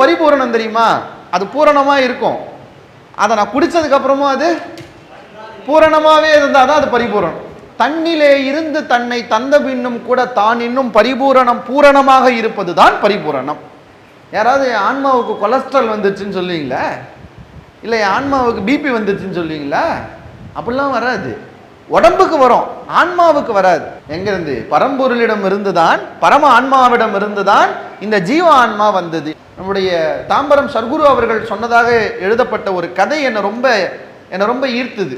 பரிபூரணம் தெரியுமா? அது பூரணமா இருக்கும். அதை நான் குடிச்சதுக்கு அப்புறமும் அது பூரணமாவே இருந்தால் தான் அது பரிபூரணம். தன்னிலே இருந்து தன்னை தந்த பின்னும் கூட தான் இன்னும் பூரணமாக இருப்பது தான் பரிபூரணம். யாராவது என் ஆன்மாவுக்கு கொலஸ்ட்ரால் வந்துச்சுன்னு சொல்லுவீங்களா? இல்லை என் ஆன்மாவுக்கு பிபி வந்துச்சுன்னு சொல்லுவீங்களா? அப்படிலாம் வராது. உடம்புக்கு வரும், ஆன்மாவுக்கு வராது. எங்கிருந்து? பரம்பொருளிடம் இருந்துதான், பரம ஆன்மாவிடம் இருந்துதான் இந்த ஜீவ ஆன்மா வந்தது. நம்முடைய தாம்பரம் சர்க்குரு அவர்கள் சொன்னதாக எழுதப்பட்ட ஒரு கதை என்னை ரொம்ப ஈர்த்தது.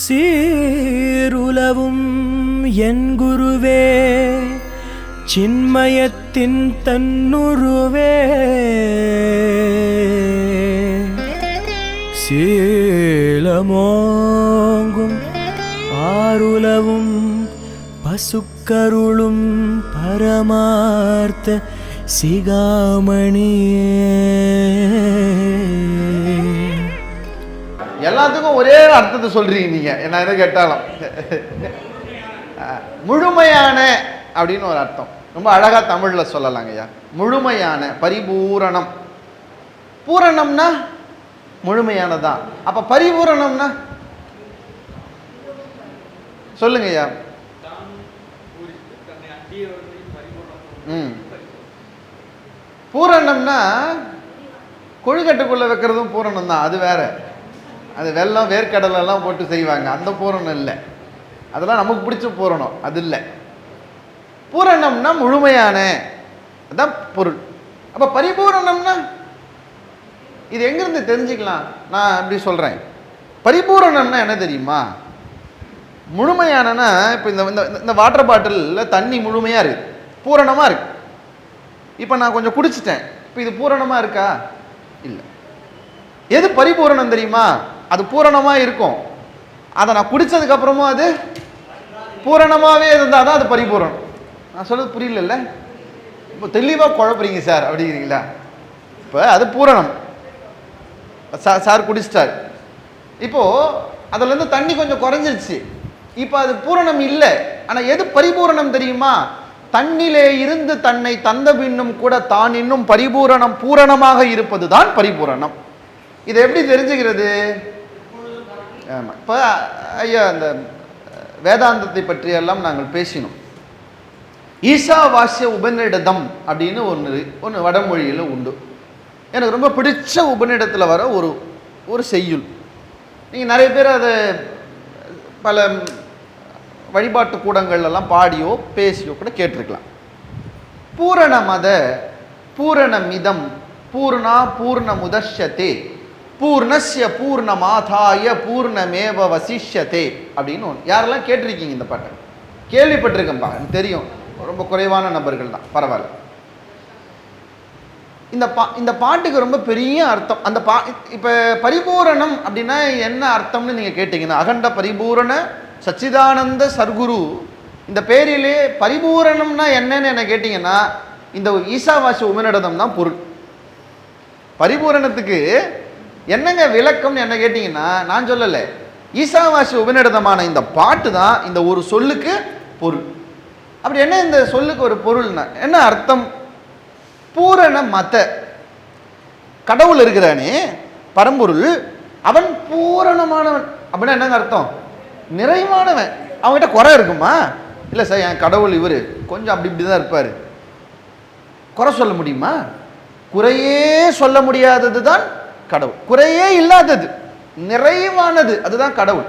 சீருலவும் என் குருவே, சின்மயத்தின் தன்னுருவே, சீலமோங்கும் ஆருலவும் பசுக்கருளும் பரமார்த்த சிகாமணியே. எல்லாத்துக்கும் ஒரே அர்த்தத்தை சொல்றீங்க நீங்க, என்ன எதை கேட்டாலும். முழுமையான அப்படின்னு ஒரு அர்த்தம் ரொம்ப அழகா தமிழ்ல சொல்லலாங்க ஐயா. முழுமையான, பரிபூரணம். பூரணம்னா முழுமையானதான். அப்ப பரிபூரணம்னா சொல்லுங்க ஐயா. பூரணம்னா கொழுக்கட்டுக்குள்ள வைக்கிறதும் பூரணம் தான், அது வேற. அது வெல்லம் வேர்க்கடலை எல்லாம் போட்டு செய்வாங்க, அந்த பூரணம் இல்லை. அதெல்லாம் நமக்கு பிடிச்ச பூரணம் அது இல்லை. பூரணம்னா முழுமையான, அதான் பொருள். அப்ப பரிபூரணம்னா இது எங்கிருந்து தெரிஞ்சுக்கலாம்? நான் அப்படி சொல்றேன். பரிபூரணம்னா என்ன தெரியுமா? முழுமையானனா இப்போ இந்த வாட்டர் பாட்டிலில் தண்ணி முழுமையா இருக்கு, பூரணமா இருக்கு. இப்போ நான் கொஞ்சம் குடிச்சிட்டேன், இப்போ இது பூரணமா இருக்கா? இல்லை. எது பரிபூரணம் தெரியுமா? அது பூரணமா இருக்கும். அதை நான் குடிச்சதுக்கு அப்புறமும் அது பூரணமாவே இருந்தால் தான் அது பரிபூரணம். நான் சொல்றது புரியல? இப்போ தெளிவாக குழப்பறீங்க சார் அப்படிங்கிறீங்களா? இப்போ அது பூரணம், சார் குடிச்சிட்டார். இப்போ அதுல இருந்து தண்ணி கொஞ்சம் குறைஞ்சிருச்சு, இப்போ அது பூரணம் இல்லை. ஆனால் எது பரிபூரணம் தெரியுமா? தன்னிலே இருந்து தன்னை தந்த பின்னும் கூட தான் இன்னும் பூரணமாக இருப்பது தான் பரிபூரணம். இதை எப்படி தெரிஞ்சுக்கிறது? ஆமாம், இப்போ ஐயா அந்த வேதாந்தத்தை பற்றியெல்லாம் நாங்கள் பேசினோம். ஈசாவாஸ்ய உபநிடதம் அப்படின்னு ஒன்று வடமொழியில் உண்டு. எனக்கு ரொம்ப பிடிச்ச உபநிடத்தில் வர ஒரு செய்யுள். நீங்கள் நிறைய பேர் அதை பல வழிபாட்டு கூடங்கள்லாம் பாடியோ பேசியோ கூட கேட்டிருக்கலாம். பூரணமத பூரணமிதம் பூர்ணா பூர்ணமுதஷ்யதே பூர்ணஸ்ய பூர்ணமாதாய பூர்ணமேவ வசிஷ்யதே அப்படின்னு ஒன்று. யாரெல்லாம் கேட்டிருக்கீங்க இந்த பாட்டை? கேள்விப்பட்டிருக்கேன்பா, எனக்கு தெரியும், ரொம்ப குறைவான நபர்கள் தான், பரவாயில்ல. இந்த பாட்டுக்கு ரொம்ப பெரிய அர்த்தம். அந்த இப்போ பரிபூரணம் அப்படின்னா என்ன அர்த்தம்னு நீங்கள் கேட்டிங்கன்னா, அகண்ட பரிபூரண சச்சிதானந்த சர்க்குரு, இந்த பேரிலே பரிபூரணம்னா என்னன்னு என்ன கேட்டிங்கன்னா, இந்த ஈசாவாஸ்ய உபநிடதம் தான் பொருள். பரிபூரணத்துக்கு என்னங்க விளக்கம்னு என்ன கேட்டிங்கன்னா, நான் சொல்லலை, ஈசாவாஸ்ய உபநிடதமான இந்த பாட்டு தான் இந்த ஒரு சொல்லுக்கு பொருள். அப்படி என்ன இந்த சொல்லுக்கு ஒரு பொருள்னா என்ன அர்த்தம்? பூரண மத கடவுள் இருக்கிறானே பரம்பொருள், அவன் பூரணமானவன். அப்படின்னா என்னங்க அர்த்தம்? நிறைவானவன். அவன்கிட்ட குறை இருக்குமா? இல்லை சார், என் கடவுள் இவர் கொஞ்சம் அப்படி இப்படி தான் இருப்பார், குறை சொல்ல முடியுமா? குறையே சொல்ல முடியாதது தான் கடவுள். குறையே இல்லாதது, நிறைவானது, அதுதான் கடவுள்.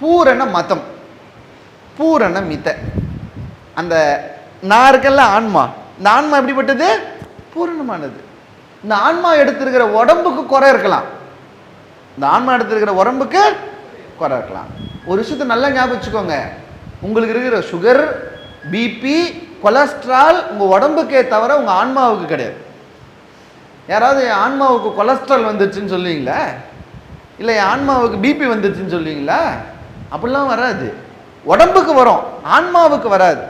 பூரண மதம், பூரண மித. அந்த நான் இருக்கல்ல ஆன்மா, இந்த ஆன்மா எப்படிப்பட்டது? பூரணமானது. இந்த ஆன்மா எடுத்திருக்கிற உடம்புக்கு குறை இருக்கலாம், இந்த ஆன்மா எடுத்திருக்கிற உடம்புக்கு குறை இருக்கலாம். ஒரு விஷயத்தை நல்லா ஞாபகம் வச்சுக்கோங்க, உங்களுக்கு இருக்கிற சுகர், பிபி, கொலஸ்ட்ரால் உங்கள் உடம்புக்கே தவிர உங்கள் ஆன்மாவுக்கு கிடையாது. யாராவது என் ஆன்மாவுக்கு கொலஸ்ட்ரால் வந்துச்சுன்னு சொல்லுவீங்களா? இல்லை என் ஆன்மாவுக்கு பிபி வந்துச்சுன்னு சொல்லுவீங்களா? அப்படிலாம் வராது. உடம்புக்கு வரும், ஆன்மாவுக்கு வராது.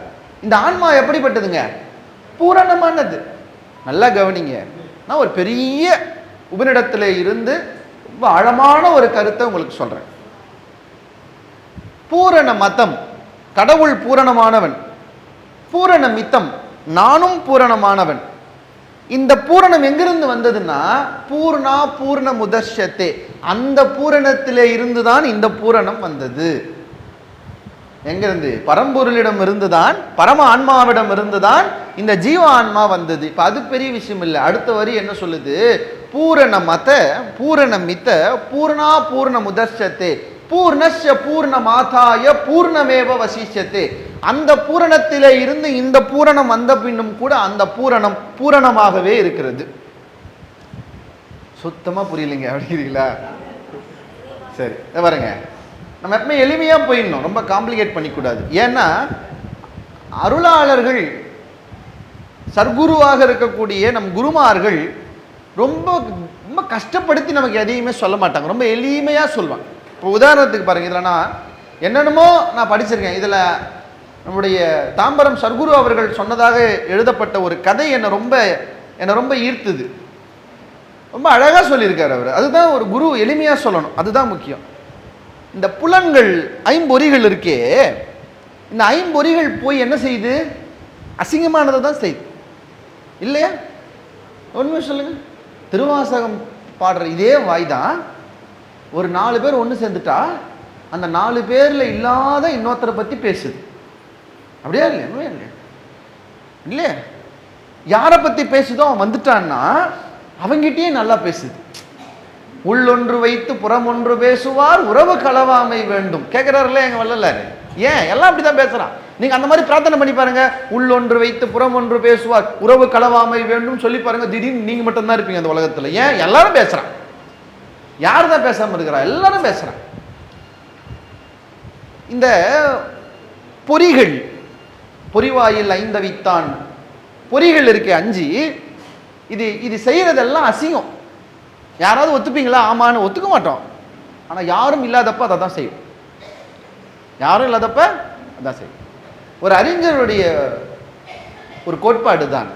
இந்த ஆன்மா எப்படிப்பட்டதுங்க? பூரணமானது. நல்லா கவனிங்க, நான் ஒரு பெரிய உபநிடத்தில் இருந்து ரொம்ப ஆழமான ஒரு கருத்தை உங்களுக்கு சொல்றேன். பூரண மதம், கடவுள் பூரணமானவன். பூரண மித்தம், நானும் பூரணமானவன். இந்த பூரணம் எங்கிருந்து வந்ததுன்னா பூர்ணா பூர்ண முதர்ஷத்தே, அந்த பூரணத்திலே இருந்துதான் இந்த பூரணம் வந்தது. எங்கிருந்து? பரம்பொருளிடம் இருந்துதான், பரம ஆன்மாவிடம் இருந்துதான் இந்த ஜீவ ஆன்மா வந்தது. இப்ப அது பெரிய விஷயம் இல்லை. அடுத்த வரி என்ன சொல்லுது? பூரண மத பூரண மித்த பூர்ணா பூர்ண முதர்ஷத்தே பூர்ணஸ்ய பூர்ண மாதாய பூர்ணமேவ வசிஷ்யத்தே. அந்த பூரணத்திலே இருந்து இந்த பூரணம் வந்த பின்னும் கூட அந்த பூரணம் பூரணமாகவே இருக்கிறது. சுத்தமா புரியலைங்க அப்படிங்கிறீங்களா? சரி, பாருங்க, நம்ம எப்பவுமே எளிமையா போயிடணும், ரொம்ப காம்ப்ளிகேட் பண்ணிக்கூடாது. ஏன்னா அருளாளர்கள், சர்க்குருவாக இருக்கக்கூடிய நம் குருமார்கள் ரொம்ப ரொம்ப கஷ்டப்படுத்தி நமக்கு எதையுமே சொல்ல மாட்டாங்க, ரொம்ப எளிமையா சொல்லுவாங்க. இப்போ உதாரணத்துக்கு பாருங்க, இதில் நான் என்னென்னமோ நான் படிச்சிருக்கேன். இதில் நம்முடைய தாம்பரம் சர்க்குரு அவர்கள் சொன்னதாக எழுதப்பட்ட ஒரு கதை என்னை ரொம்ப ஈர்த்துது. ரொம்ப அழகாக சொல்லியிருக்காரு அவர். அதுதான் ஒரு குரு எளிமையாக சொல்லணும், அதுதான் முக்கியம். இந்த புலன்கள் ஐம்பொறிகள் இருக்கே, இந்த ஐம்பொறிகள் போய் என்ன செய்யுது? அசிங்கமானதை தான் செய்யுது, இல்லையா? உண்மை சொல்லுங்க. திருவாசகம் பாடுற இதே வாய் தான் ஒரு 4 பேர் ஒன்று சேர்ந்துட்டா அந்த 4 பேர்ல இல்லாத இன்னொருத்தரை பற்றி பேசுது. அப்படியா இல்லையா? இல்லையா? இல்லையா? யாரை பற்றி பேசுதோ அவன் வந்துட்டான்னா அவங்கிட்டயே நல்லா பேசுது. உள்ளொன்று வைத்து புறம் ஒன்று பேசுவார் உறவு களவாமை வேண்டும் கேட்கிறாருல்ல எங்க வள்ளலாரு. ஏன் எல்லாம் அப்படிதான் பேசுறான்? நீங்க அந்த மாதிரி பிரார்த்தனை பண்ணி பாருங்க. உள்ளொன்று வைத்து புறம் ஒன்று பேசுவார் உறவு களவாமை வேண்டும் சொல்லி பாருங்க, திடீர்னு நீங்க மட்டும்தான் இருப்பீங்க அந்த உலகத்துல. ஏன்? எல்லாரும் பேசுறான். யார் தான் பேசாம இருக்கிறா? எல்லாரும் பேசுறான். இந்த பொறிகள், பொறிவாயில் ஐந்தவித்தான் பொறிகள் இருக்கு 5, இது செய்யறதெல்லாம் அசிங்கம். யாராவது ஒத்துப்பீங்களா? ஆமான்னு ஒத்துக்க மாட்டோம். ஆனா யாரும் இல்லாதப்ப அதை தான் செய்யும். யாரும் இல்லாதப்ப அதான் செய்யும். ஒரு அறிஞருடைய ஒரு கோட்பாடு தான்,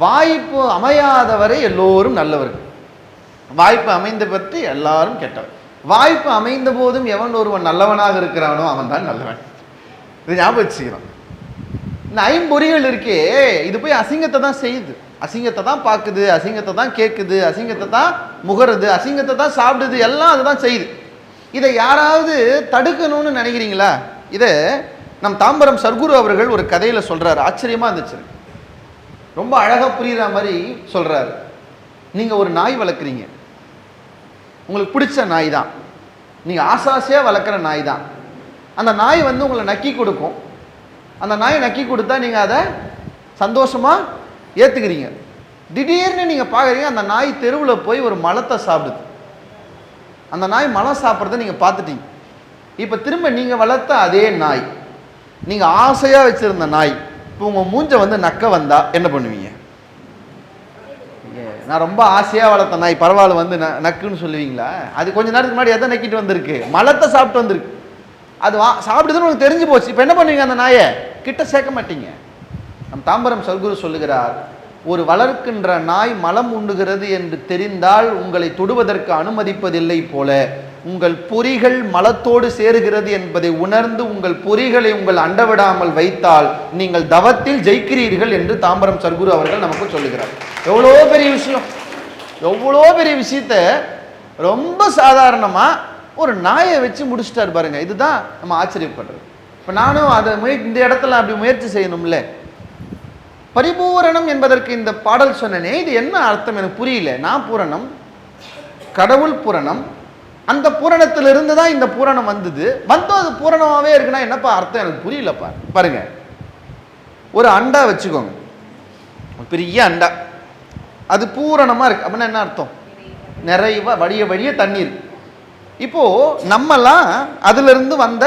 வாய்ப்பு அமையாதவரை எல்லோரும் நல்லவர்கள், வாய்ப்பு அமைந்த பற்றி எல்லாரும் கெட்டவர். வாய்ப்பு அமைந்த போதும் எவன் ஒருவன் நல்லவனாக இருக்கிறானோ அவன் தான் நல்லவன். இது ஞாபகம் வச்சுக்கிறோம். இந்த ஐம்பொறிகள் இருக்கே, இது போய் அசிங்கத்தை தான் செய்யுது, அசிங்கத்தை தான் பார்க்குது, அசிங்கத்தை தான் கேட்குது, அசிங்கத்தை தான் முகருது, அசிங்கத்தை தான் சாப்பிடுது, எல்லாம் அதுதான் செய்யுது. இதை யாராவது தடுக்கணும்னு நினைக்கிறீங்களா? இதை நம் தாம்பரம் சர்க்குரு அவர்கள் ஒரு கதையில் சொல்றாரு, ஆச்சரியமா இருந்துச்சு, ரொம்ப அழகா புரியுற மாதிரி சொல்றாரு. நீங்க ஒரு நாய் வளர்க்குறீங்க, உங்களுக்கு பிடிச்ச நாய் தான், நீங்க ஆசாசியா வளர்க்குற நாய் தான். அந்த நாய் வந்து உங்களை நக்கி கொடுக்கும். அந்த நாயை நக்கி கொடுத்தா நீங்க அதை சந்தோஷமா ஏத்துக்கிறீங்க. திடீர்னு நீங்க பாக்குறீங்க அந்த நாய் தெருவில் போய் ஒரு மலத்தை சாப்பிடுது. அந்த நாய் மலம் சாப்பிட்றத நீங்க பார்த்துட்டீங்க. இப்ப திரும்ப நீங்க வளர்த்த அதே நாய், நீங்க ஆசையா வச்சிருந்த நாய், இப்போ உங்க மூஞ்ச வந்து நக்க வந்தா என்ன பண்ணுவீங்க? நான் ரொம்ப ஆசையா வளர்த்த நாய் பரவாயில்ல வந்து நக்குன்னு சொல்லுவீங்களா? அது கொஞ்ச நேரத்துக்கு முன்னாடி எதை நக்கிட்டு வந்திருக்கு? மலத்தை சாப்பிட்டு வந்திருக்கு. அது சாப்பிடுதுன்னு உங்களுக்கு தெரிஞ்சு போச்சு. இப்போ என்ன பண்ணுவீங்க? அந்த நாயை கிட்ட சேர்க்க மாட்டீங்க. நம் தாம்பரம் சர்க்குரு சொல்லுகிறார், ஒரு வளர்க்கின்ற நாய் மலம் உண்ணுகிறது என்று தெரிந்தால் உங்களை தொடுவதற்கு அனுமதிப்பதில்லை போல உங்கள் பொறிகள் மலத்தோடு சேருகிறது என்பதை உணர்ந்து உங்கள் பொறிகளை உங்கள் அண்டவிடாமல் வைத்தால் நீங்கள் தவத்தில் ஜெயிக்கிறீர்கள் என்று தாம்பரம் சர்க்குரு அவர்கள் நமக்கு சொல்லுகிறார். எவ்வளோ பெரிய விஷயம், எவ்வளோ பெரிய விஷயத்த ரொம்ப சாதாரணமா ஒரு நாயை வச்சு முடிச்சுட்டாரு பாருங்க. இதுதான் நம்ம ஆச்சரியப்படுறது. இப்போ நானும் அதை இந்த இடத்துல அப்படி முயற்சி செய்யணும்ல. பரிபூரணம் என்பதற்கு இந்த பாடல் சொன்னனே, இது என்ன அர்த்தம் எனக்கு புரியல. நான் பூரணம், கடவுள் பூரணம், அந்த பூரணத்திலிருந்து தான் இந்த பூரணம் வந்தது. அது பூரணமாகவே இருக்குன்னா என்னப்பா அர்த்தம் எனக்கு புரியலப்பா. பாருங்க, ஒரு அண்டா வச்சுக்கோங்க, பெரிய அண்டா, அது பூரணமா இருக்கு அப்படின்னா என்ன அர்த்தம்? நிறைவா வழிய வழிய தண்ணீர். இப்போ நம்மலாம் அதுல இருந்து வந்த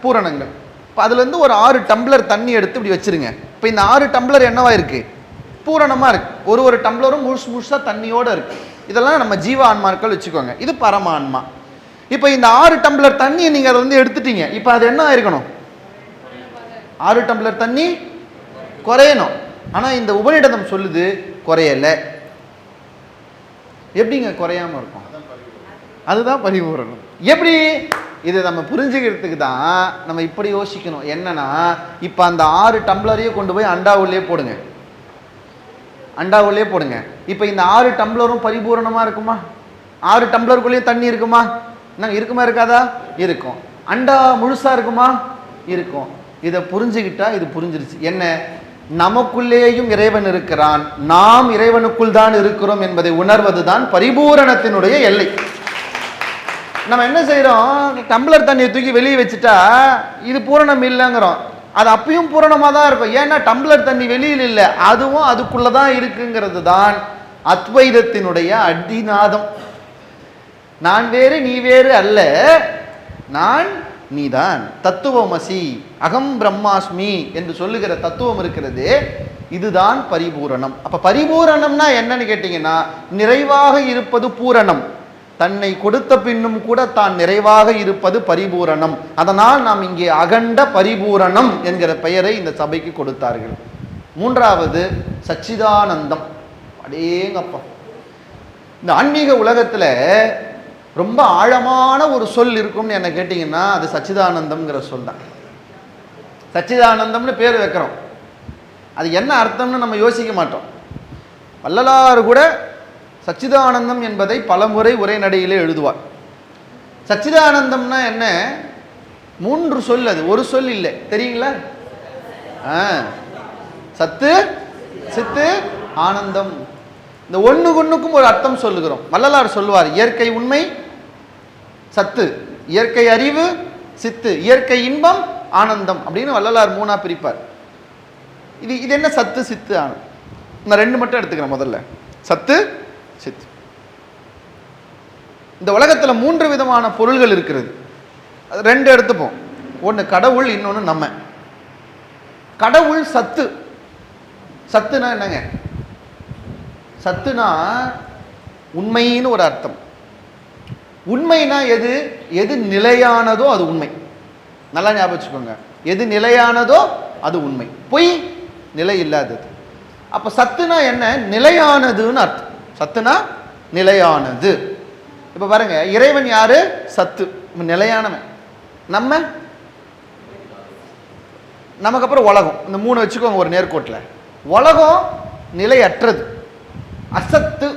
பூரணங்கள். இப்போ அதுல இருந்து ஒரு 6 டம்ளர் தண்ணி எடுத்து இப்படி வச்சிருங்க. இப்போ இந்த 6 டம்ளர் என்னவா இருக்கு? பூரணமா இருக்கு. ஒரு டம்ளரும் முழுசா தண்ணியோட இருக்கு. இதெல்லாம் நம்ம ஜீவ ஆன்மாக்கள் வச்சுக்கோங்க. இது பரமான்மா. இப்போ இந்த 6 டம்ளர் தண்ணியை நீங்க அதுல இருந்து எடுத்துட்டீங்க. இப்போ அது என்ன ஆயிருக்கணும்? 6 டம்ளர் தண்ணி குறையணும். ஆனா இந்த உபநிடதம் சொல்லுது குறையல. எப்படிங்க குறையாம இருக்கும்? அதுதான் பரிபூரணம். எப்படி? இதை நம்ம புரிஞ்சுக்கிறதுக்கு தான் நம்ம இப்படி யோசிக்கணும். என்னன்னா, இப்ப அந்த 6 டம்ளரையும் கொண்டு போய் அண்டாவுள்ளே போடுங்க. அண்டாவுள்ளே போடுங்க. இப்போ இந்த 6 டம்ளரும் பரிபூரணமாக இருக்குமா? 6 டம்ளருக்குள்ளேயும் தண்ணி இருக்குமா? நாங்கள் இருக்குமா இருக்காதா? இருக்கும். அண்டா முழுசாக இருக்குமா? இருக்கும். இதை புரிஞ்சுக்கிட்டா இது புரிஞ்சிருச்சு. என்ன? நமக்குள்ளேயும் இறைவன் இருக்கிறான், நாம் இறைவனுக்குள் தான் இருக்கிறோம் என்பதை உணர்வது தான் பரிபூரணத்தினுடைய எல்லை. நம்ம என்ன செய்கிறோம்? டம்ளர் தண்ணியை தூக்கி வெளியே வச்சுட்டா இது பூரணம் இல்லைங்கிறோம். அது அப்பயும் பூரணமாக தான் இருக்கும். ஏன்னா டம்ளர் தண்ணி வெளியில் இல்லை, அதுவும் அதுக்குள்ளே தான் இருக்குங்கிறது தான் அத்வைதத்தினுடைய அடிநாதம். நான் வேறு நீ வேறு அல்ல, நான் நீதான். தத்துவமசி அகம் பிரம்மாஸ்மி என்று சொல்லுகிற தத்துவம் இருக்கிறது, இதுதான் பரிபூரணம். அப்ப பரிபூரணம்னா என்னன்னு கேட்டீங்கன்னா, நிறைவாக இருப்பது பூரணம். தன்னை கொடுத்த பின்னும் கூட தான் நிறைவாக இருப்பது பரிபூரணம். அதனால் நாம் இங்கே அகண்ட பரிபூரணம் என்கிற பெயரை இந்த சபைக்கு கொடுத்தார்கள். மூன்றாவது சச்சிதானந்தம். அடேங்கப்பா, இந்த ஆன்மீக உலகத்துல ரொம்ப ஆழமான ஒரு சொல் இருக்கும்னு என்ன கேட்டிங்கன்னா அது சச்சிதானந்தம்ங்கிற சொல் தான். சச்சிதானந்தம்னு பேர் வைக்கிறோம், அது என்ன அர்த்தம்னு நம்ம யோசிக்க மாட்டோம். வள்ளலார் கூட சச்சிதானந்தம் என்பதை பலமுறை உரைநடையிலே எழுதுவார். சச்சிதானந்தம்னா என்ன? 3 சொல், அது ஒரு சொல் இல்லை, தெரியுங்களா? சத்து சித்து ஆனந்தம். இந்த ஒண்ணுக்கும் ஒரு அர்த்தம் சொல்லுகிறோம். வள்ளலார் சொல்லுவார், இயற்கை உண்மை சத்து, இயற்கை அறிவு சித்து, இயற்கை இன்பம் ஆனந்தம் அப்படின்னு வள்ளலார் 3ஆ பிரிப்பார். இது என்ன சத்து சித்து ஆனந்தம்? நான் 2 மட்டும் எடுத்துக்கிறேன். முதல்ல சத்து சித்து. இந்த உலகத்தில் 3 விதமான பொருள்கள் இருக்கிறது. 2 எடுத்துப்போம். ஒன்று கடவுள், இன்னொன்று நம்ம. கடவுள் சத்து. சத்துனா என்னங்க? சத்துனா உண்மைன்னு ஒரு அர்த்தம். உண்மைனா எது? எது நிலையானதோ அது உண்மை. நல்லா ஞாபகம் வச்சுக்கோங்க, எது நிலையானதோ அது உண்மை, பொய் நிலை இல்லாதது. அப்ப சத்துனா என்ன? நிலையானதுன்னு அர்த்தம். சத்துனா நிலையானது. இப்ப பாருங்க, இறைவன் யாரு? சத்து, நிலையானவன். நமக்கு அப்புறம் உலகம். இந்த 3 வச்சுக்கோங்க ஒரு நேர்கோட்டில். உலகம் நிலையற்றது, அசத்து.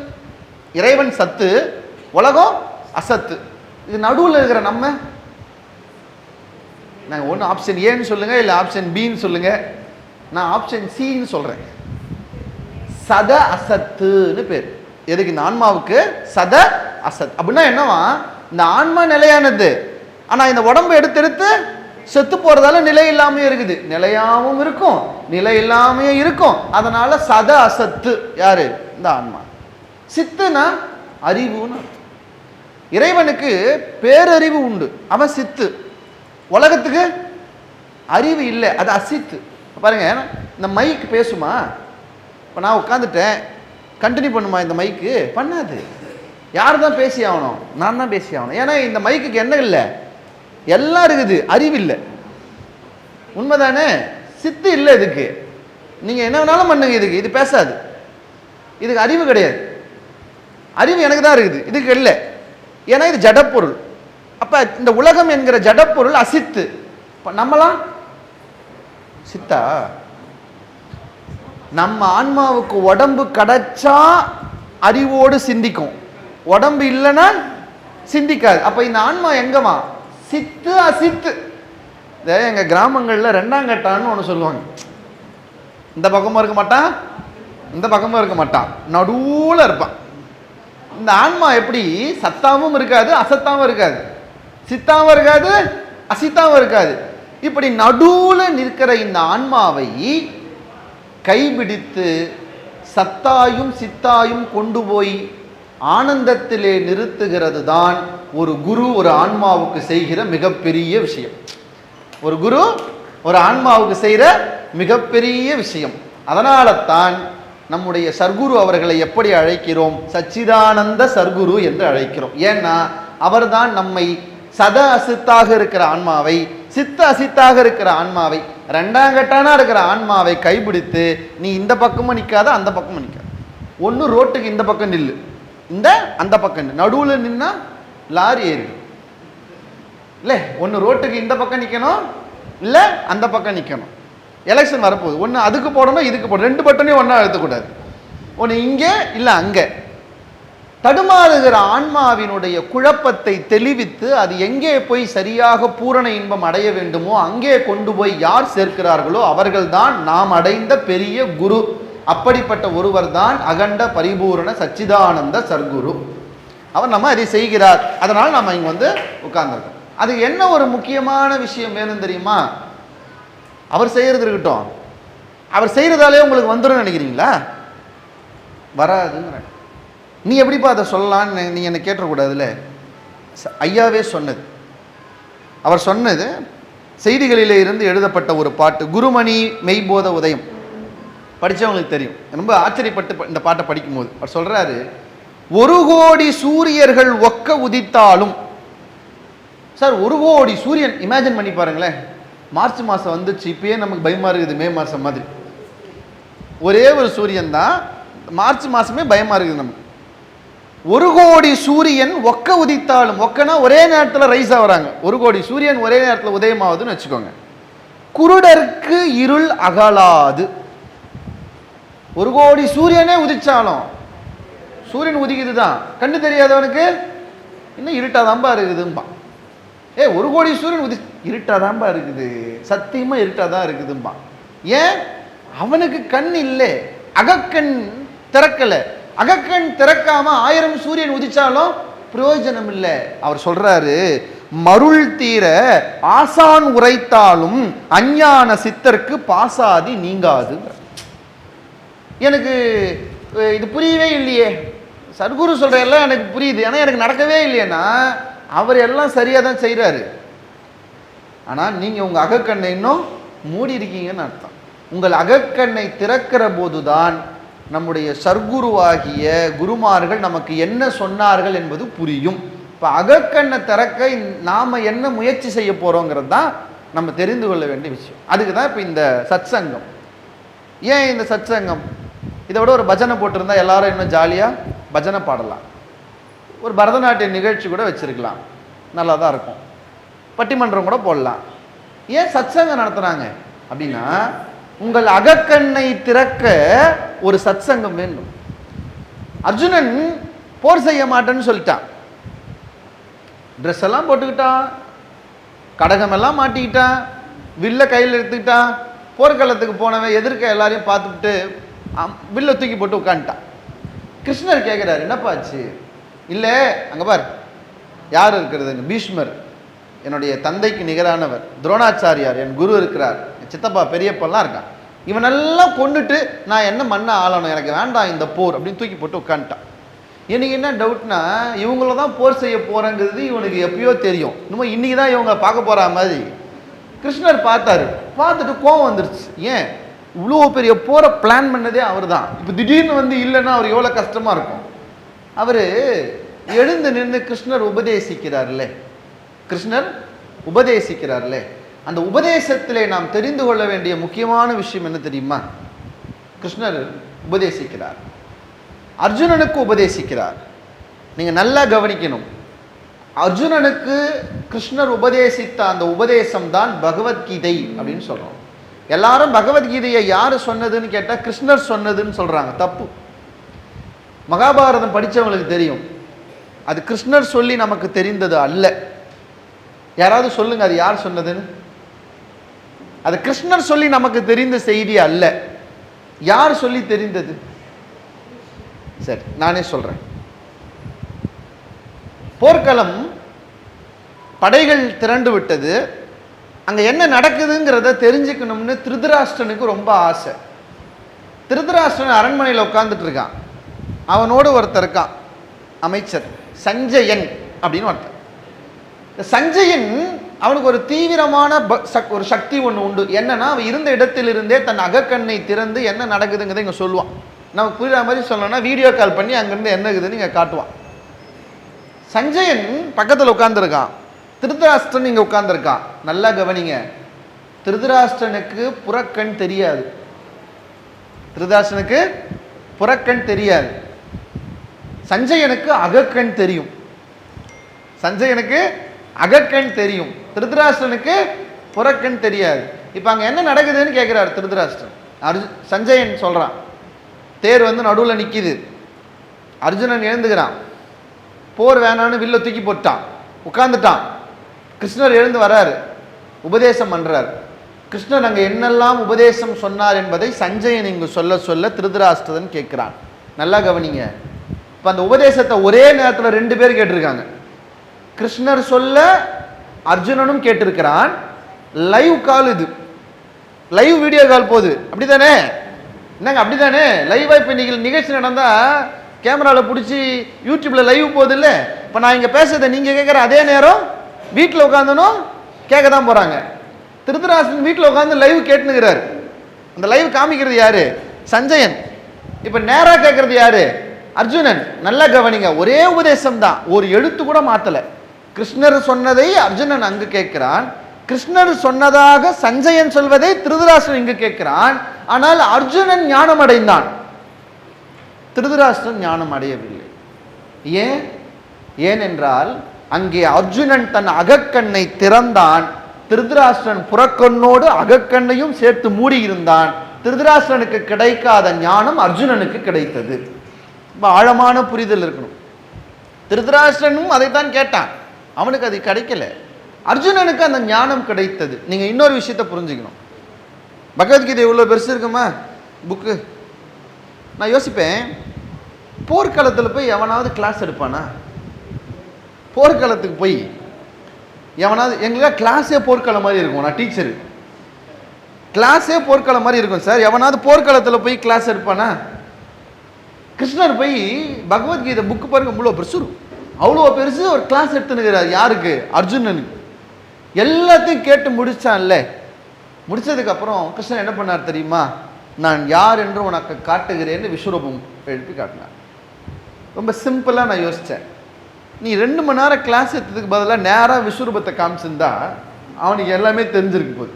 இறைவன் சத்து, உலகம் அசத்து. இது நடுவில் இருக்கிற நம்ம. நாங்கள் ஒன்று ஆப்ஷன் ஏன்னு சொல்லுங்க, இல்லை ஆப்ஷன் பின்னு சொல்லுங்க. நான் ஆப்ஷன் சின்னு சொல்றேன். சத அசத்துன்னு பேர். எதுக்கு? இந்த ஆன்மாவுக்கு சத அசத். அப்படின்னா என்னவா? இந்த ஆன்மா நிலையானது, ஆனா இந்த உடம்பு எடுத்து செத்து போறதால நிலை இல்லாமையும் இருக்குது, நிலையாவும் இருக்கும் நிலை இல்லாமையும் இருக்கும். அதனால சத அசத்து. யாரு? இந்த ஆன்மா. சித்துனா அறிவுன்னு. இறைவனுக்கு பேரறிவு உண்டு, அவன் சித்து. உலகத்துக்கு அறிவு இல்லை, அது அசித்து. பாருங்க, இந்த மைக் பேசுமா? இப்போ நான் உட்காந்துட்டேன், கண்டினியூ பண்ணுமா இந்த மைக்கு? பண்ணாது. யார் தான் பேசி ஆகணும்? நான் தான் பேசி ஆகணும். ஏன்னா இந்த மைக்குக்கு என்ன இல்லை? எல்லாம் இருக்குது, அறிவு இல்லை. உண்மைதானே? சித்து இல்லை இதுக்கு. நீங்க என்ன வேணாலும் பண்ணுங்க, இதுக்கு இது பேசாது. இதுக்கு அறிவு கிடையாது. அறிவு எனக்கு தான் இருக்குது, இதுக்கு இல்லை. ஏன்னா இது ஜடப்பொருள். அப்ப இந்த உலகம் என்கிற ஜடப்பொருள் அசித்து. நம்மளாம் சித்தா? நம்ம ஆன்மாவுக்கு உடம்பு கிடைச்சா அறிவோடு சிந்திக்கும், உடம்பு இல்லைன்னா சிந்திக்காது. அப்ப இந்த ஆன்மா எங்கமா? சித்து அசித்து. எங்க கிராமங்கள்ல 2ஆம் கட்டான்னு ஒன்று சொல்லுவாங்க. இந்த பக்கமும் இருக்க மாட்டான், இந்த பக்கமும் இருக்க மாட்டான், நடுவுல இருப்பான். இந்த ஆன்மா எப்படி? சத்தாவும் இருக்காது, அசத்தாவும் இருக்காது, சித்தாவும் இருக்காது, அசித்தாவும் இருக்காது. இப்படி நடுவுல நிற்கிற இந்த ஆன்மாவை கைபிடித்து சத்தாயும் சித்தாயும் கொண்டு போய் ஆனந்தத்திலே நிறுத்துகிறது தான் ஒரு குரு ஒரு ஆன்மாவுக்கு செய்கிற மிகப்பெரிய விஷயம். ஒரு குரு ஒரு ஆன்மாவுக்கு செய்கிற மிகப்பெரிய விஷயம். அதனால தான் நம்முடைய சர்க்குரு அவர்களை எப்படி அழைக்கிறோம்? சச்சிதானந்த சர்க்குரு என்று அழைக்கிறோம். ஏன்னா அவர்தான் நம்மை சத அசித்தாக இருக்கிற ஆன்மாவை, சித்த அசித்தாக இருக்கிற ஆன்மாவை, 2ஆம் கட்டானா இருக்கிற ஆன்மாவை கைபிடித்து நீ இந்த பக்கமும் நிற்காத, அந்த பக்கமும் நிற்காத. ஒன்று ரோட்டுக்கு இந்த பக்கம் நில்லு, இந்த அந்த பக்கம் நடுவில் நின்னா லாரி ஏறிடும். இல்லை, ஒன்று ரோட்டுக்கு இந்த பக்கம் நிற்கணும், இல்லை அந்த பக்கம் நிற்கணும். எலெக்ஷன் வரப்போகுது, ஒன்று அதுக்கு போடணும் இதுக்கு போடணும், 2 பட்டனையும் ஒன்றா அழுத்தக்கூடாது. ஒன்று இங்கே இல்லை அங்கே. தடுமாறுகிற ஆன்மாவினுடைய குழப்பத்தை தெளிவித்து அது எங்கே போய் சரியாக பூரண இன்பம் அடைய வேண்டுமோ அங்கே கொண்டு போய் யார் சேர்க்கிறார்களோ அவர்கள்தான் நாம் அடைந்த பெரிய குரு. அப்படிப்பட்ட ஒருவர் தான் அகண்ட பரிபூரண சச்சிதானந்த சர்க்குரு. அவர் நம்ம அதை செய்கிறார். அதனால் நம்ம இங்கே வந்து உட்கார்ந்துருக்கோம். அது என்ன ஒரு முக்கியமான விஷயம் வேணும் தெரியுமா? அவர் செய்கிறது இருக்கட்டும், அவர் செய்கிறதாலே உங்களுக்கு வந்துடும் நினைக்கிறீங்களா? வராதுங்கிற. நீ எப்படிப்பா அதை சொல்லலான்னு நீ என்னை கேட்டக்கூடாதுல்ல. ஐயாவே சொன்னது, அவர் சொன்னது செய்திகளிலே இருந்து எழுதப்பட்ட ஒரு பாட்டு, குருமணி மெய்போத உதயம். படித்தவங்களுக்கு தெரியும். ரொம்ப ஆச்சரியப்பட்டு இந்த பாட்டை படிக்கும்போது அவர் சொல்கிறாரு, 1 கோடி சூரியர்கள் ஒக்க உதித்தாலும். சார் 1 கோடி சூரியன் இமேஜின் பண்ணி பாருங்களேன். மார்ச் மாதம் வந்துச்சு, இப்பயே நமக்கு பயமாக இருக்குது. மே மாதம் மாதிரி ஒரே ஒரு சூரியன் தான். மார்ச் மாதமே பயமாக இருக்குது நமக்கு. 1 கோடி சூரியன் ஒக்க உதித்தாலும், ஒக்கனா ஒரே நேரத்தில் ரைஸ் ஆகிறாங்க. 1 கோடி சூரியன் ஒரே நேரத்தில் உதயமாகுதுன்னு வச்சுக்கோங்க. குருடருக்கு இருள் அகலாது. 1 கோடி சூரியனே உதிச்சாலும், சூரியன் உதிக்குது தான், கண்ணு தெரியாதவனுக்கு இன்னும் இருட்டாதான்பா இருக்குதும்பா. 1 கோடி சூரியன் இருட்டாதான்பா இருக்குது, சத்தியமாக இருட்டாதான் இருக்குதும்பா. ஏன்? அவனுக்கு கண் இல்லை, அகக்கண் திறக்கலை. அகக்கண் திறக்காம 1000 சூரியன் உதிச்சாலும் பிரயோஜனம் இல்லை. அவர் சொல்றாரு, மருள் தீர ஆசான் உரைத்தாலும் அஞ்ஞான சித்தருக்கு பாசாதி நீங்காது. எனக்கு இது புரியவே இல்லையே. சர்க்குரு சொல்ற எல்லாம் எனக்கு புரியுது, ஆனால் எனக்கு நடக்கவே இல்லையேன்னா அவர் எல்லாம் சரியாக தான் செய்கிறாரு. ஆனால் நீங்கள் உங்கள் அகக்கண்ணை இன்னும் மூடி இருக்கீங்கன்னு அர்த்தம். உங்கள் அகக்கண்ணை திறக்கிற போதுதான் நம்முடைய சர்க்குருவாகிய குருமார்கள் நமக்கு என்ன சொன்னார்கள் என்பது புரியும். இப்போ அகக்கண்ணை திறக்க நாம் என்ன முயற்சி செய்ய போகிறோங்கிறது தான் நம்ம தெரிந்து கொள்ள வேண்டிய விஷயம். அதுக்கு தான் இப்போ இந்த சத்சங்கம். ஏன் இந்த சத்சங்கம்? இதை விட ஒரு பஜனை போட்டிருந்தா எல்லாரும் இன்னும் ஜாலியாக பஜனை பாடலாம். ஒரு பரதநாட்டிய நிகழ்ச்சி கூட வச்சுருக்கலாம், நல்லா தான் இருக்கும். பட்டிமன்றம் கூட போடலாம். ஏன் சத்சங்கம் நடத்துகிறாங்க அப்படின்னா, உங்கள் அகக்கண்ணை திறக்க ஒரு சத்சங்கம் வேண்டும். அர்ஜுனன் போர் செய்ய மாட்டேன்னு சொல்லிட்டான். ட்ரெஸ் எல்லாம் போட்டுக்கிட்டான், கடகம் எல்லாம் மாட்டிக்கிட்டான், வில்ல கையில் எடுத்துக்கிட்டான். போர்க்களத்துக்கு போனவன் எதிர்க்க எல்லாரையும் பார்த்துக்கிட்டு வில்ல தூக்கி போட்டு உட்காந்துட்டான். கிருஷ்ணர் கேட்குறாரு, என்னப்பாச்சு? இல்லை, அங்கே பார் யார் இருக்கிறதுங்க, பீஷ்மர் என்னுடைய தந்தைக்கு நிகரானவர், துரோணாச்சாரியார் என் குரு இருக்கிறார், சித்தப்பா பெரியப்பெல்லாம் இருக்கான். இவனெல்லாம் கொண்டுட்டு நான் என்ன மண்ணை ஆளணும், எனக்கு வேண்டாம் இந்த போர் அப்படின்னு தூக்கி போட்டு உட்காந்துட்டான். எனக்கு என்ன டவுட்னா, இவங்கள தான் போர் செய்ய போகிறேங்கிறது இவனுக்கு எப்பயோ தெரியும். இன்னும் இன்றைக்கி தான் இவங்க பார்க்க போகிற மாதிரி. கிருஷ்ணர் பார்த்தாரு, பார்த்துட்டு கோவம் வந்துருச்சு. ஏன்? இவ்வளோ பெரிய போரை பிளான் பண்ணதே அவர் தான். இப்போ திடீர்னு வந்து இல்லைன்னா அவர் எவ்வளோ கஷ்டமாக இருக்கும். அவர் எழுந்து நின்று கிருஷ்ணர் உபதேசிக்கிறார்லே, கிருஷ்ணர் உபதேசிக்கிறார்லே, அந்த உபதேசத்திலே நாம் தெரிந்து கொள்ள வேண்டிய முக்கியமான விஷயம் என்ன தெரியுமா? கிருஷ்ணர் உபதேசிக்கிறார், அர்ஜுனனுக்கு உபதேசிக்கிறார். நீங்கள் நல்லா கவனிக்கணும். அர்ஜுனனுக்கு கிருஷ்ணர் உபதேசித்த அந்த உபதேசம் தான் பகவத்கீதை அப்படின்னு சொல்கிறோம். எல்லாரும் பகவத்கீதையை யார் சொன்னதுன்னு கேட்டால் கிருஷ்ணர் சொன்னதுன்னு சொல்கிறாங்க. தப்பு. மகாபாரதம் படித்தவங்களுக்கு தெரியும், அது கிருஷ்ணர் சொல்லி நமக்கு தெரிந்தது அல்ல. யாராவது சொல்லுங்க, அது யார் சொன்னதுன்னு? அது கிருஷ்ணர் சொல்லி நமக்கு தெரிந்த செய்தி அல்ல. யார் சொல்லி தெரிந்தது? சரி, நானே சொல்றேன். போர்க்களம், படைகள் திரண்டு விட்டது. அங்க என்ன நடக்குதுங்கிறத தெரிஞ்சுக்கணும்னு திருதராஷ்டிரனுக்கு ரொம்ப ஆசை. திருதராஷ்டிரன் அரண்மனையில் உட்கார்ந்துட்டு இருக்கான். அவனோடு ஒருத்தர் இருக்கான், அமைச்சர் சஞ்சயன் அப்படின்னு ஒருத்தர். சஞ்சயன் அவனுக்கு ஒரு தீவிரமான ஒரு சக்தி ஒன்று உண்டு. என்னன்னா, அவன் இருந்த இடத்திலிருந்தே தன் அகக்கண்ணை திறந்து என்ன நடக்குதுங்கிறத இங்கே சொல்லுவான். நமக்கு புரியுற மாதிரி சொல்லணும்னா வீடியோ கால் பண்ணி அங்கேருந்து என்ன இருக்குதுன்னு இங்கே காட்டுவான். சஞ்சயன் பக்கத்தில் உட்கார்ந்துருக்கான், திருதராஷ்டிரன் இங்கே உட்கார்ந்துருக்கான். நல்லா கவனிங்க, திருதராஷ்டிரனுக்கு புறக்கண் தெரியாது. திருதராஷ்டிரனுக்கு புறக்கண் தெரியாது. சஞ்சயனுக்கு அகக்கண் தெரியும். சஞ்சயனுக்கு அகக்கண் தெரியும், திருதராஷ்டிரனுக்கு புறக்கண் தெரியாது. இப்போ அங்கே என்ன நடக்குதுன்னு கேட்குறாரு திருதராஷ்டிரன். சஞ்சயன் சொல்கிறான், தேர் வந்து நடுவில் நிற்கிது. அர்ஜுனன் எழுந்துக்கிறான். போர் வேணான்னு வில்ல தூக்கி போட்டான், உட்கார்ந்துட்டான். கிருஷ்ணர் எழுந்து வர்றாரு, உபதேசம் பண்றார். கிருஷ்ணர் அங்கே என்னெல்லாம் உபதேசம் சொன்னார் என்பதை சஞ்சயன் இங்கு சொல்ல சொல்ல திருதராஷ்டிரன் கேட்கிறான். நல்லா கவனிங்க. இப்போ அந்த உபதேசத்தை ஒரே நேரத்தில் 2 பேர் கேட்டிருக்காங்க. கிருஷ்ணர் சொல்ல அர்ஜுனனும் கேட்டிருக்கிறான். லைவ் கால், இது லைவ் வீடியோ கால் போகுது, அப்படிதானே? என்னங்க அப்படிதானே? லைவா இப்போ நிகழ்ச்சி நடந்தா கேமராவில் பிடிச்சி யூடியூப்ல லைவ் போகுது இல்லை? இப்போ நான் இங்கே பேசுறதை நீங்க கேட்குற அதே நேரம் வீட்டில் உட்காந்துனும் கேட்க தான் போறாங்க. திருதராஷ்டிரன் வீட்டில் உட்காந்து லைவ் கேட்டுனுக்கிறாரு. அந்த லைவ் காமிக்கிறது யாரு? சஞ்சயன். இப்போ நேரா கேட்கறது யாரு? அர்ஜுனன். நல்லா கவனிங்க, ஒரே உபதேசம் தான், ஒரு எழுத்து கூட மாத்தல. கிருஷ்ணர் சொன்னதை அர்ஜுனன் அங்கு கேட்கிறான், கிருஷ்ணர் சொன்னதாக சஞ்சயன் சொல்வதை திருதராஷ்டிரன் இங்கு கேட்கிறான். ஆனால் அர்ஜுனன் ஞானம் அடைந்தான், திருதராஷ்டிரன் ஞானம் அடையவில்லை. ஏன்? ஏனென்றால் அங்கே அர்ஜுனன் தன் அகக்கண்ணை திறந்தான், திருதராஷ்டிரன் புறக்கண்ணோடு அகக்கண்ணையும் சேர்த்து மூடி இருந்தான். திருதராஷ்டிரனுக்கு கிடைக்காத ஞானம் அர்ஜுனனுக்கு கிடைத்தது. ரொம்ப ஆழமான புரிதல் இருக்கணும். திருதராஷ்டிரனும் அதைத்தான் கேட்டான், அவனுக்கு அது கிடைக்கல. அர்ஜுனனுக்கு அந்த ஞானம் கிடைத்தது. நீங்க இன்னொரு விஷயத்தை புரிஞ்சுக்கணும். பகவத்கீதை இவ்வளோ பெருசு இருக்குமா புக்கு? நான் யோசிப்பேன், போர்க்களத்தில் போய் எவனாவது கிளாஸ் எடுப்பானா? போர்க்களத்துக்கு போய் எவனாவது, எங்களுக்கு கிளாஸே போர்க்களம் மாதிரி இருக்கும். நான் டீச்சரு, கிளாஸே போர்க்களம் மாதிரி இருக்கும் சார். எவனாவது போர்க்களத்தில் போய் கிளாஸ் எடுப்பானா? கிருஷ்ணர் போய் பகவத்கீதை புக்கு பாருங்க, இவ்வளோ பெருசு, அவ்வளோ பெருசு ஒரு கிளாஸ் எடுத்துனுக்கிறார். யாருக்கு? அர்ஜுனனுக்கு. எல்லாத்தையும் கேட்டு முடிச்சான்ல. முடிச்சதுக்கு அப்புறம் கிருஷ்ணன் என்ன பண்ணார் தெரியுமா? நான் யார் என்று உனக்கு காட்டுகிறேன்னு விஸ்வரூபம் எழுப்பி காட்டினார். ரொம்ப சிம்பிளாக நான் யோசித்தேன், நீ 2 மணி நேரம் கிளாஸ் எடுத்ததுக்கு பதிலாக நேராக விஸ்வரூபத்தை காமிச்சிருந்தா அவனுக்கு எல்லாமே தெரிஞ்சிருக்கு போகுது.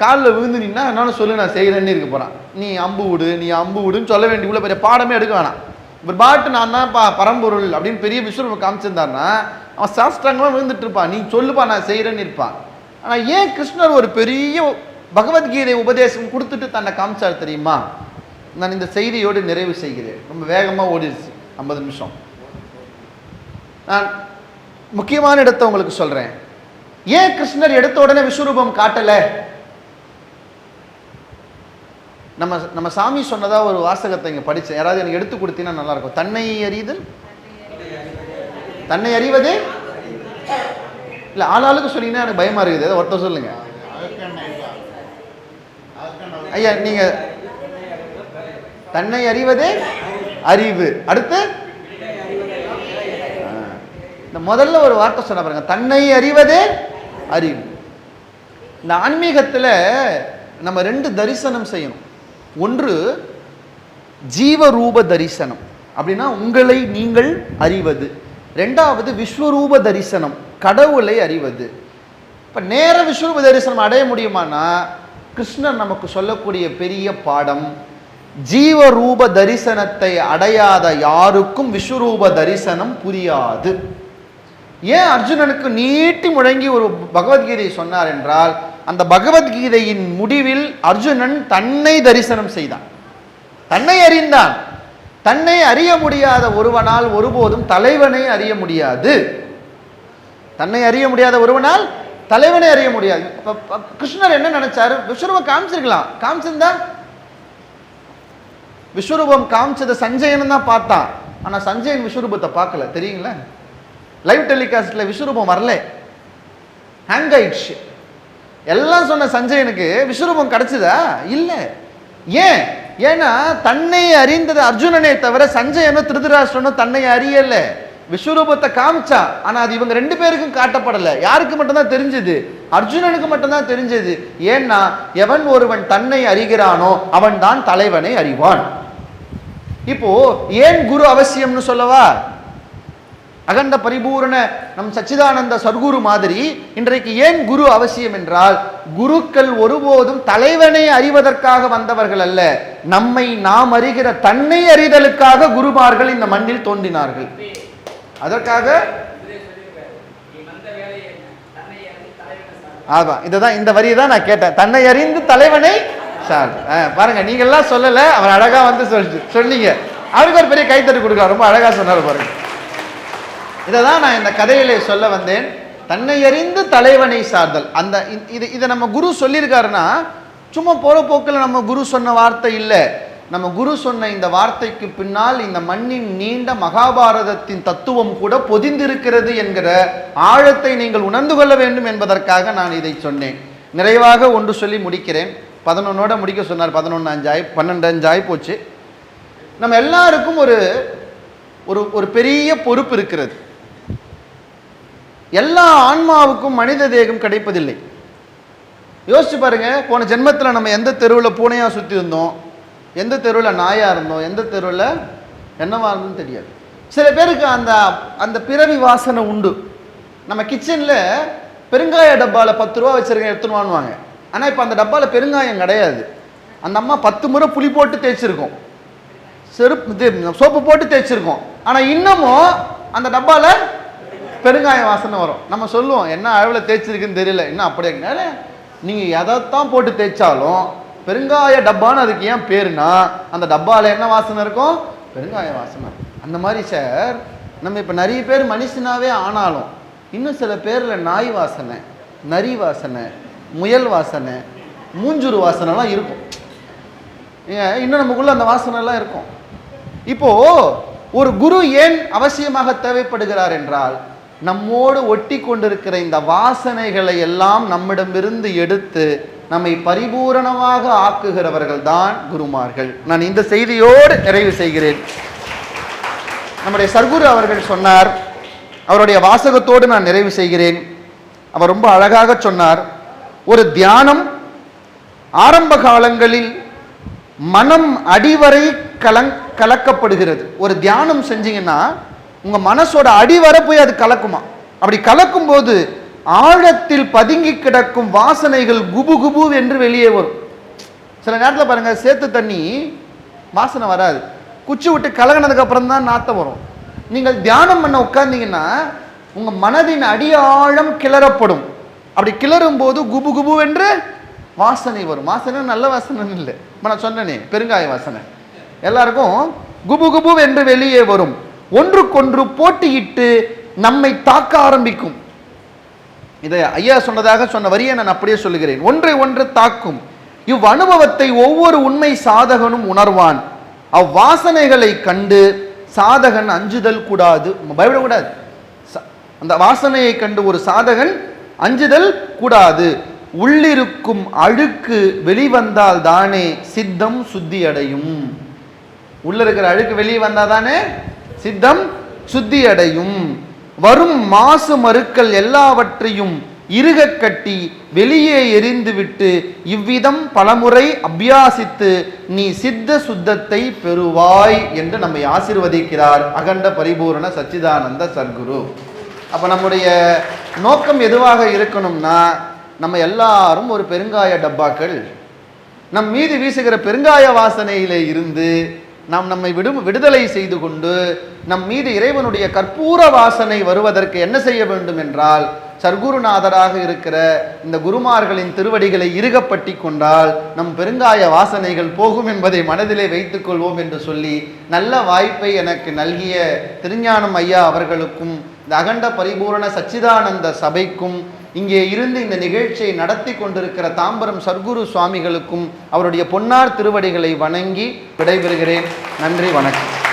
காலில் விழுந்துனீங்கன்னா என்னாலும் சொல்லு, நான் செய்கிறேன்னு இருக்க போகிறான். நீ அம்பு விடு, நீ அம்பு விடுன்னு சொல்ல வேண்டிய இவ்வளோ பெரிய பாடமே எடுக்க வேணாம். இப்போ பாட்டு நான் தான் பரம்பொருள் அப்படின்னு பெரிய விஸ்வரூபம் காமிச்சிருந்தாருன்னா அவன் சாஸ்திரங்களாக விழுந்துட்டு இருப்பான். நீ சொல்லுப்பா நான் செய்கிறேன்னு இருப்பான். ஆனால் ஏன் கிருஷ்ணர் ஒரு பெரிய பகவத்கீதை உபதேசம் கொடுத்துட்டு தன்னை காமிச்சார் தெரியுமா? நான் இந்த செய்தியோடு நிறைவு செய்கிறேன். ரொம்ப வேகமாக ஓடிடுச்சு, 50 நிமிஷம். நான் முக்கியமான இடத்தை உங்களுக்கு சொல்றேன். ஏன் கிருஷ்ணர் எடுத்த உடனே விஸ்வரூபம் காட்டல? நம்ம சாமி சொன்னதா ஒரு வாசகத்தை இங்க படிச்சேன், யாராவது எனக்கு எடுத்து கொடுத்தீங்கன்னா நல்லா இருக்கும். தன்னை அறிதல், தன்னை அறிவது இல்ல, ஆளாளுக்கு சொன்னீங்கன்னா எனக்கு பயமா இருக்குது. ஏதோ ஒருத்தர் சொல்லுங்க ஐயா. நீங்க தன்னை அறிவதே அறிவு. அடுத்து இந்த முதல்ல ஒரு வார்த்தை சொன்ன பாருங்க, தன்னை அறிவதே அறிவு. இந்த ஆன்மீகத்தில் நம்ம 2 தரிசனம் செய்யணும். ஒன்று ஜீவரூப தரிசனம், அப்படின்னா உங்களை நீங்கள் அறிவது. 2வது விஸ்வரூப தரிசனம், கடவுளை அறிவது. இப்போ நேர விஸ்வரூப தரிசனம் அடைய முடியுமானா, கிருஷ்ணர் நமக்கு சொல்லக்கூடிய பெரிய பாடம், ஜீவரூப தரிசனத்தை அடையாத யாருக்கும் விஸ்வரூப தரிசனம் புரியாது. ஏன் அர்ஜுனனுக்கு நீட்டி முழங்கி ஒரு பகவத்கீதை சொன்னார் என்றால், அந்த பகவத்கீதையின் முடிவில் அர்ஜுனன் தன்னை தரிசனம் செய்தான், தன்னை அறிந்தான். தன்னை அறிய முடியாத ஒருவனால் ஒருபோதும் தலைவனை அறிய முடியாது. தன்னை அறிய முடியாத ஒருவனால் தலைவனை அறிய முடியாது. கிருஷ்ணர் என்ன நினைச்சாரு? விஸ்வரூபம் காமிச்சிருக்கலாம், காமிச்சிருந்தா விஸ்வரூபம் காமிச்சதை சஞ்சயன் தான் பார்த்தான். ஆனா சஞ்சயன் விஸ்வரூபத்தை பார்க்கல, தெரியுங்களா? லைவ் டெலிகாஸ்ட்ல விஸ்வரூபம் வரல, ஹேங் ஆயிடுச்சு. எல்லாம் சொன்ன சஞ்சயனுக்கு விஸ்வரூபம் கிடைச்சதா? இல்ல. ஏன்? ஏன்னா தன்னை அறிந்தது அர்ஜுனனே தவிர சஞ்சயனோ திருதராஷ்டிரனோ தன்னை அறியல. விஸ்வரூபத்தை காமிச்சா, ஆனா அது இவங்க 2 பேருக்கும் காட்டப்படல. யாருக்கு மட்டும்தான் தெரிஞ்சது? அர்ஜுனனுக்கு மட்டும்தான் தெரிஞ்சது. ஏன்னா எவன் ஒருவன் தன்னை அறிகிறானோ அவன் தான் தலைவனை அறிவான். இப்போ ஏன் குரு அவசியம்னு சொல்லவா? அகண்ட பரிபூரண நம் சச்சிதானந்த சர்க்குரு மாதிரி இன்றைக்கு ஏன் குரு அவசியம் என்றால், குருக்கள் ஒருபோதும் தலைவனை அறிவதற்காக வந்தவர்கள் அல்ல, நம்மை நாம் அறிகிற தன்னை அறிதலுக்காக குருமார்கள் இந்த மண்ணில் தோன்றினார்கள். அதற்காக இதுதான், இந்த வரியை தான் நான் கேட்டேன். தன்னை அறிந்து தலைவனை சார் பாருங்க, நீங்கள்லாம் சொல்லல, அவர் அழகா வந்து சொன்னீங்க. அவருக்கு ஒரு பெரிய கைத்தட்டு கொடுக்கலாம். ரொம்ப அழகா சொன்னார் பாருங்க. இதை தான் நான் இந்த கதையிலே சொல்ல வந்தேன். தன்னை அறிந்து தலைவனை சார்தல். அந்த இதை நம்ம குரு சொல்லியிருக்காருன்னா சும்மா போற போக்கில் நம்ம குரு சொன்ன வார்த்தை இல்லை. நம்ம குரு சொன்ன இந்த வார்த்தைக்கு பின்னால் இந்த மண்ணின் நீண்ட மகாபாரதத்தின் தத்துவம் கூட பொதிந்திருக்கிறது என்கிற ஆழத்தை நீங்கள் உணர்ந்து கொள்ள வேண்டும் என்பதற்காக நான் இதை சொன்னேன். நிறைவாக ஒன்று சொல்லி முடிக்கிறேன். 11ஓட முடிக்க சொன்னார். 12 போச்சு. நம்ம எல்லாருக்கும் ஒரு ஒரு பெரிய பொறுப்பு இருக்கிறது. எல்லா ஆன்மாவுக்கும் மனித தேகம் கிடைப்பதில்லை. யோசிச்சு பாருங்க, போன ஜென்மத்தில் நம்ம எந்த தெருவில் பூனையா சுற்றி இருந்தோம், எந்த தெருவில் நாயா இருந்தோம், எந்த தெருவில் என்னவா இருந்தோம்னு தெரியாது. சில பேருக்கு அந்த அந்த பிறவி வாசனை உண்டு. நம்ம கிச்சனில் பெருங்காய டப்பாவில் 10 ரூபா வச்சிருக்க எடுத்துன்னு வாங்குவாங்க. ஆனால் இப்போ அந்த டப்பாவில் பெருங்காயம் கிடையாது. அந்த அம்மா 10 முறை புளி போட்டு தேய்ச்சிருக்கோம், சோப்பு போட்டு தேய்ச்சிருக்கோம். ஆனால் இன்னமும் அந்த டப்பாவில் பெருங்காய வாசனை வரும். நம்ம சொல்லுவோம், என்ன அளவில் தேய்ச்சிருக்குன்னு தெரியல, இன்னும் அப்படியே. நீங்கள் எதைத்தான் போட்டு தேய்ச்சாலும் பெருங்காய டப்பான்னு அதுக்கு ஏன் பேருனா, அந்த டப்பாவில் என்ன வாசனை இருக்கும்? பெருங்காய வாசனை. அந்த மாதிரி சார், நம்ம இப்போ நிறைய பேர் மனுஷனாவே ஆனாலும் இன்னும் சில பேரில் நாய் வாசனை, நரி வாசனை, முயல் வாசனை, மூஞ்சூறு வாசனைலாம் இருக்கும். இன்னும் நமக்குள்ள அந்த வாசனைலாம் இருக்கும். இப்போ ஒரு குரு ஏன் அவசியமாக தேவைப்படுகிறார் என்றால், நம்மோடு ஒட்டி கொண்டிருக்கிற இந்த வாசனைகளை எல்லாம் நம்மிடமிருந்து எடுத்து நம்மை பரிபூரணமாக ஆக்குகிறவர்கள் தான் குருமார்கள். நான் இந்த செய்தியோடு நிறைவு செய்கிறேன். நம்முடைய சர்க்குரு அவர்கள் சொன்னார், அவருடைய வாசகத்தோடு நான் நிறைவு செய்கிறேன். அவர் ரொம்ப அழகாக சொன்னார், ஒரு தியானம் ஆரம்ப காலங்களில் மனம் அடிவரை கலக்கப்படுகிறது. ஒரு தியானம் செஞ்சீங்கன்னா உங்க மனசோட அடிவரை போய் அது கலக்குமா. அப்படி கலக்கும் போது ஆழத்தில் பதுங்கி கிடக்கும் வாசனைகள் குபு குபு என்று வெளியே வரும். சில நேரத்தில் பாருங்க, சேத்து தண்ணி வாசனை வராது, குச்சி விட்டு கலகினதுக்கு அப்புறம் தான் நாத்தம் வரும். நீங்கள் தியானம் பண்ண உட்கார்ந்தீங்கன்னா உங்க மனதின் அடியாழம் கிளறப்படும். அப்படி கிளறும் போது குபு குபு என்று வாசனை வரும். வாசனை நல்ல வாசனை இல்லை, நான் சொன்னேனே பெருங்காய வாசனை. எல்லாருக்கும் குபு குபு என்று வெளியே வரும். ஒன்றுக்கொன்று போட்டியிட்டு நம்மை தாக்க ஆரம்பிக்கும். இதை ஐயா சொன்னதாக சொன்ன வரியை நான் அப்படியே சொல்லுகிறேன். ஒன்றை ஒன்று தாக்கும். இவ் அனுபவத்தை ஒவ்வொரு உண்மை சாதகனும் உணர்வான். அவ்வாசனைகளை கண்டு சாதகன் அஞ்சுதல் கூடாது, பயப்படக்கூடாது. அந்த வாசனையை கண்டு ஒரு சாதகன் அஞ்சுதல் கூடாது. உள்ளிருக்கும் அழுக்கு வெளிவந்தால் தானே சித்தம் சுத்தி அடையும். உள்ள இருக்கிற அழுக்கு வெளியே வந்தால் தானே சித்தம் சுத்தி அடையும். வரும் மாசு மறுக்கள் எல்லாவற்றையும் இறுக கட்டி வெளியே எரிந்து விட்டு இவ்விதம் பலமுறை அபியாசித்து நீ சித்த சுத்தத்தை பெறுவாய் என்று நம்மை ஆசீர்வதிக்கிறார் அகண்ட பரிபூரண சச்சிதானந்த சர்க்குரு. அப்ப நம்முடைய நோக்கம் எதுவாக இருக்கணும்னா, நம்ம எல்லாரும் ஒரு பெருங்காய டப்பாக்கள். நம் மீது வீசுகிற பெருங்காய வாசனையிலே இருந்து நாம் நம்மை விடுதலை செய்து கொண்டு நம் மீது இறைவனுடைய கற்பூர வாசனை வருவதற்கு என்ன செய்ய வேண்டும் என்றால், சர்க்குருநாதராக இருக்கிற இந்த குருமார்களின் திருவடிகளை இறுகப்பட்டி கொண்டால் நம் பெருங்காய வாசனைகள் போகும் என்பதை மனதிலே வைத்துக் கொள்வோம் என்று சொல்லி, நல்ல வாய்ப்பை எனக்கு நல்கிய திருஞானம் ஐயா அவர்களுக்கும் இந்த அகண்ட பரிபூரண சச்சிதானந்த சபைக்கும் இங்கே இருந்து இந்த நிகழ்ச்சியை நடத்தி கொண்டிருக்கிற தாம்பரம் சர்க்குரு சுவாமிகளுக்கும் அவருடைய பொன்னார் திருவடிகளை வணங்கி விடைபெறுகிறேன். நன்றி, வணக்கம்.